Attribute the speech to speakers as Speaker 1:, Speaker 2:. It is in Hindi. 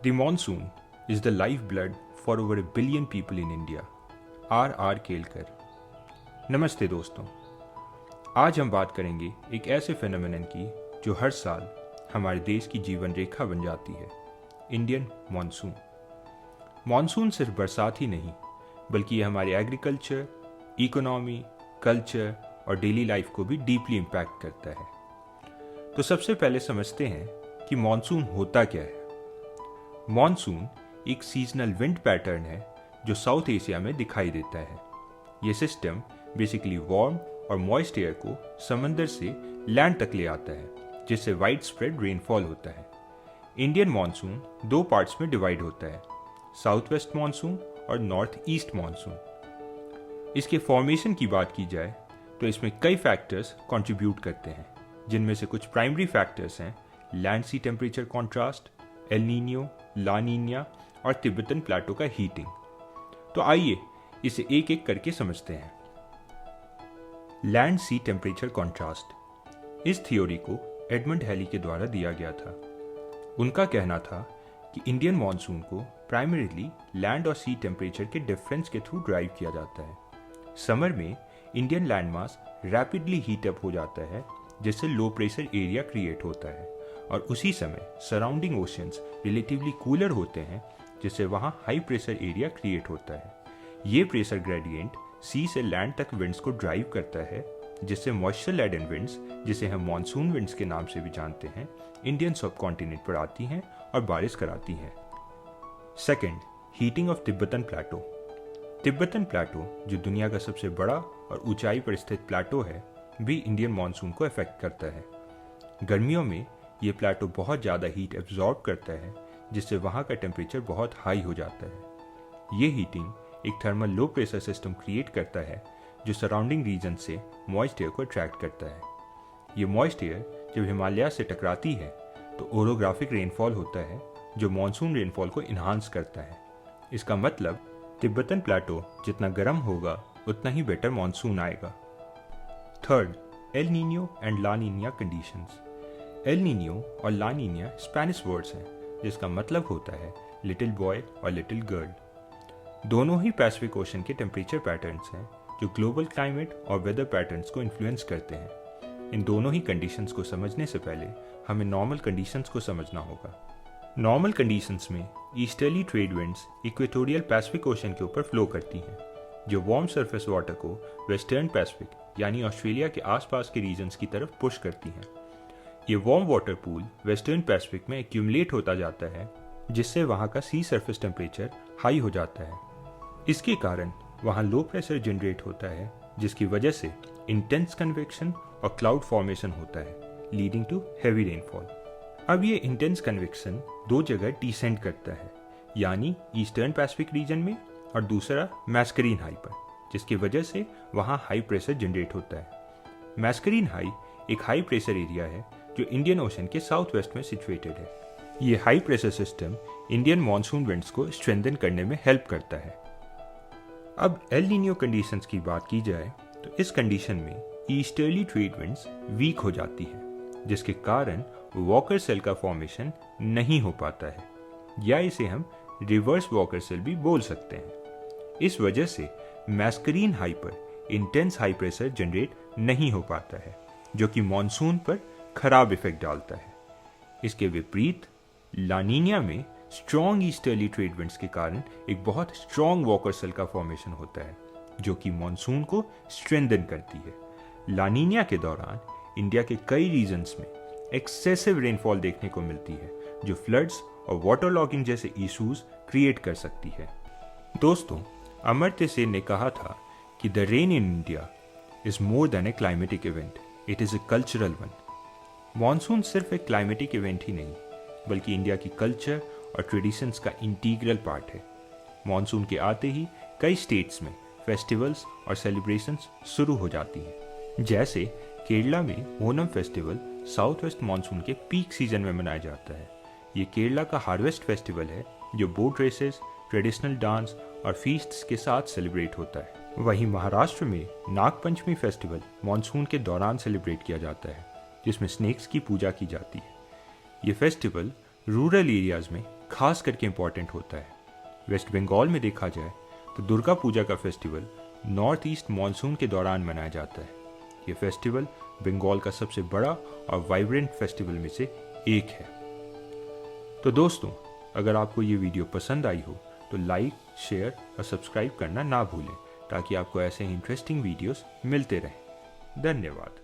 Speaker 1: The monsoon is the lifeblood for over a billion people in India. R. Kelkar. नमस्ते दोस्तों, आज हम बात करेंगे एक ऐसे फेनोमेनन की जो हर साल हमारे देश की जीवन रेखा बन जाती है, इंडियन मॉनसून। मॉनसून सिर्फ बरसात ही नहीं, बल्कि ये हमारे एग्रीकल्चर, इकोनॉमी, कल्चर और डेली लाइफ को भी डीपली इम्पैक्ट करता है। तो सबसे पहले समझते हैं कि मॉनसून होता क्या है। मॉनसून एक सीजनल विंड पैटर्न है जो साउथ एशिया में दिखाई देता है। ये सिस्टम बेसिकली वार्म और मॉइस्ट एयर को समंदर से लैंड तक ले आता है, जिससे वाइड स्प्रेड रेनफॉल होता है। इंडियन मॉनसून दो पार्ट्स में डिवाइड होता है, साउथ वेस्ट मॉनसून और नॉर्थ ईस्ट मॉनसून। इसके फॉर्मेशन की बात की जाए तो इसमें कई फैक्टर्स कंट्रीब्यूट करते हैं, जिनमें से कुछ प्राइमरी फैक्टर्स हैं लैंड सी टेम्परेचर कॉन्ट्रास्ट, एल नीनियो, ला नीनिया और तिब्बतन प्लेटो का हीटिंग। तो आइए इसे एक एक करके समझते हैं। लैंड सी टेम्परेचर कॉन्ट्रास्ट, इस थ्योरी को एडमंड हैली के द्वारा दिया गया था। उनका कहना था कि इंडियन मॉनसून को प्राइमरीली लैंड और सी टेम्परेचर के डिफरेंस के थ्रू ड्राइव किया जाता है। समर में Indian land mass rapidly heat up हो जाता है, जिससे लो प्रेशर एरिया क्रिएट होता है, और उसी समय सराउंडिंग ओशंस रिलेटिवली कूलर होते हैं, जिससे वहाँ हाई प्रेशर एरिया क्रिएट होता है। ये प्रेशर ग्रेडियंट सी से लैंड तक विंड्स को ड्राइव करता है, जिससे मॉइस्चर लेडन विंड्स, जिसे हम मॉनसून विंड्स के नाम से भी जानते हैं, इंडियन सब कॉन्टिनेंट पर आती हैं और बारिश कराती हैं। Second, heating of Tibetan plateau. Tibetan plateau, जो दुनिया का सबसे बड़ा और ऊंचाई पर स्थित प्लेटो है, भी इंडियन मॉनसून को अफेक्ट करता है। गर्मियों में ये प्लेटो बहुत ज़्यादा हीट एब्जॉर्ब करता है, जिससे वहाँ का टेम्परेचर बहुत हाई हो जाता है। ये हीटिंग एक thermal low pressure system create करता है, जो सराउंडिंग रीजन से मॉइस्ट एयर को अट्रैक्ट करता है। ये मॉइस्ट एयर जब हिमालय से टकराती है तो ओरोग्राफिक रेनफॉल होता है, जो मॉनसून रेनफॉल को इन्हांस करता है। इसका मतलब तिब्बतन प्लेटो जितना गर्म होगा उतना ही बेटर मॉनसून आएगा। Third, El Nino and La Nina conditions. El Nino और ला नीनिया स्पेनिश वर्ड्स हैं, जिसका मतलब होता है लिटिल बॉय और लिटिल गर्ल। दोनों ही पैसिफिक ओशन के टेम्परेचर पैटर्न्स हैं, जो ग्लोबल क्लाइमेट और वेदर पैटर्न्स को इन्फ्लुएंस करते हैं। इन दोनों ही कंडीशंस को समझने से पहले हमें नॉर्मल कंडीशंस को समझना होगा। नॉर्मल कंडीशंस में easterly trade winds equatorial Pacific ocean के ऊपर फ्लो करती हैं, जो वार्म सरफेस वाटर को वेस्टर्न पैसिफिक यानी ऑस्ट्रेलिया के आसपास के रीजन्स की तरफ पुश करती हैं। ये warm water pool western Pacific में एक्यूमुलेट होता जाता है, जिससे वहाँ का सी सरफेस टेम्परेचर हाई हो जाता है। इसके कारण वहाँ लो प्रेशर जनरेट होता है, जिसकी वजह से इंटेंस कन्वेक्शन और क्लाउड फॉर्मेशन होता है, लीडिंग टू हैवी रेनफॉल। अब ये इंटेंस कन्वेक्शन दो जगह डिसेंड करता है, यानी ईस्टर्न पैसिफिक रीजन में और दूसरा मैस्करीन हाई पर, जिसकी वजह से वहाँ हाई प्रेशर जनरेट होता है। मैस्करीन हाई एक हाई प्रेशर एरिया है जो इंडियन ओशन के साउथ वेस्ट में सिचुएटेड है। ये high pressure system Indian monsoon winds को स्ट्रेंथन करने में हेल्प करता है। अब एल नीनियो कंडीशंस की बात की जाए तो इस कंडीशन में ईस्टर्ली ट्रेड विंड्स वीक हो जाती है, जिसके कारण वॉकर सेल का फॉर्मेशन नहीं हो पाता है, या इसे हम रिवर्स वॉकर सेल भी बोल सकते हैं। इस वजह से मैस्करीन हाई पर इंटेंस हाई प्रेशर जनरेट नहीं हो पाता है, जो कि मॉनसून पर खराब इफेक्ट डालता है। इसके विपरीत ला नीनिया में स्ट्रॉन्ग ईस्टर्ली ट्रेड विंड्स के कारण एक बहुत स्ट्रॉन्ग वॉकर सेल का फॉर्मेशन होता है, जो कि मॉनसून को स्ट्रेंथन करती है। ला नीनिया के दौरान इंडिया के कई रीजन्स में एक्सेसिव रेनफॉल देखने को मिलती है, जो फ्लड्स और वाटर लॉगिंग जैसे इशूज क्रिएट कर सकती है। दोस्तों, अमर्त्य सेन ने कहा था कि the rain in India is more than A climatic event, it is a cultural one. Monsoon सिर्फ एक क्लाइमेटिक इवेंट ही नहीं, बल्कि इंडिया की कल्चर और ट्रेडिशंस का इंटीग्रल पार्ट है। मॉनसून के आते ही कई स्टेट्स में फेस्टिवल्स और सेलिब्रेशंस शुरू हो जाती हैं। जैसे केरला में Onam festival south west monsoon के पीक सीजन में मनाया जाता है। ये केरला का हार्वेस्ट फेस्टिवल है, जो बोट रेसेस, ट्रेडिशनल डांस और फीस्ट्स के साथ सेलिब्रेट होता है। वहीं महाराष्ट्र में नागपंचमी फेस्टिवल मॉनसून के दौरान सेलिब्रेट किया जाता है, जिसमें स्नेक्स की पूजा की जाती है। ये फेस्टिवल रूरल एरियाज में खास करके इम्पॉर्टेंट होता है। वेस्ट बंगाल में देखा जाए तो दुर्गा पूजा का फेस्टिवल नॉर्थ ईस्ट मानसून के दौरान मनाया जाता है। ये फेस्टिवल बंगाल का सबसे बड़ा और वाइब्रेंट फेस्टिवल में से एक है। तो दोस्तों, अगर आपको ये वीडियो पसंद आई हो तो लाइक, शेयर और सब्सक्राइब करना ना भूलें ताकि आपको ऐसे ही इंटरेस्टिंग वीडियोस मिलते रहें। धन्यवाद।